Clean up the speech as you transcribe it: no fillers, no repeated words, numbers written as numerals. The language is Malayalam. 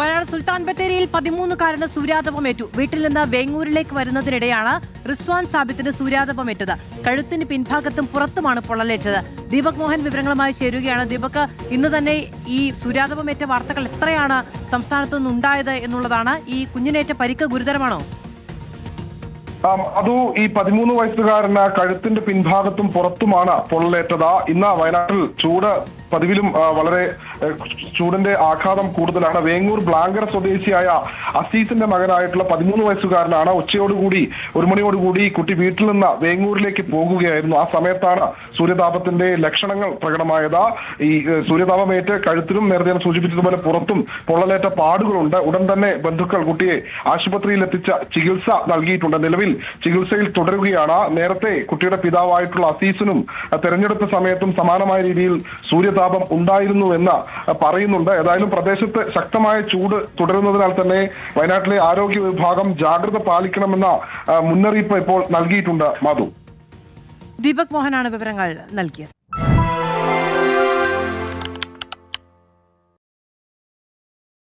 വയനാട് സുൽത്താൻ ബത്തേരിയിൽ 13-കാരന് സൂര്യാതപമേറ്റു. വീട്ടിൽ നിന്ന് വേങ്ങൂരിലേക്ക് വരുന്നതിനിടെയാണ് റിസ്വാൻ സാബിത്തിന് സൂര്യാതപമേറ്റത്. കഴുത്തിന് പിൻഭാഗത്തും പുറത്തുമാണ് പൊള്ളലേറ്റത്. ദീപക് മോഹൻ വിവരങ്ങളുമായി ചേരുകയാണ്. ദീപക്, ഇന്ന് തന്നെ ഈ സൂര്യാതപമേറ്റ വാർത്തകൾ എത്രയാണ് സംസ്ഥാനത്തു നിന്നുണ്ടായത് എന്നുള്ളതാണ്. ഈ കുഞ്ഞിനേറ്റ പരിക്ക് ഗുരുതരമാണോ? അതു ഈ 13 വയസ്സുകാരന് കഴുത്തിന്റെ പിൻഭാഗത്തും പുറത്തുമാണ് പൊള്ളലേറ്റത്. ഇന്ന് വയനാട്ടിൽ ചൂട് പതിവിലും വളരെ ചൂടിന്റെ ആഘാതം കൂടുതലാണ്. വേങ്ങൂർ ബ്ലാങ്കര സ്വദേശിയായ അസീസിന്റെ മകനായിട്ടുള്ള 13 വയസ്സുകാരനാണ്. ഉച്ചയോടുകൂടി 1 മണിയോടുകൂടി കുട്ടി വീട്ടിൽ നിന്ന് വേങ്ങൂരിലേക്ക് പോകുകയായിരുന്നു. ആ സമയത്താണ് സൂര്യതാപത്തിന്റെ ലക്ഷണങ്ങൾ പ്രകടമായത്. ഈ സൂര്യതാപമേറ്റ് കഴുത്തിലും നേരത്തെ സൂചിപ്പിച്ചതുപോലെ പുറത്തും പൊള്ളലേറ്റ പാടുകളുണ്ട്. ഉടൻ തന്നെ ബന്ധുക്കൾ കുട്ടിയെ ആശുപത്രിയിൽ എത്തിച്ച ചികിത്സ നൽകിയിട്ടുണ്ട്. നിലവിൽ ചികിത്സയിൽ തുടരുകയാണ്. നേരത്തെ കുട്ടിയുടെ പിതാവായിട്ടുള്ള അസീസിനും തെരഞ്ഞെടുപ്പ് സമയത്തും സമാനമായ രീതിയിൽ സൂര്യതാപം ഉണ്ടായിരുന്നു എന്ന് പറയുന്നുണ്ട്. ഏതായാലും പ്രദേശത്ത് ശക്തമായ ചൂട് തുടരുന്നതിനാൽ തന്നെ വയനാട്ടിലെ ആരോഗ്യ വിഭാഗം ജാഗ്രത പാലിക്കണമെന്ന മുന്നറിയിപ്പ് ഇപ്പോൾ നൽകിയിട്ടുണ്ട്. മാധു, ദീപക് മോഹനാണ് വിവരങ്ങൾ നൽകിയത്.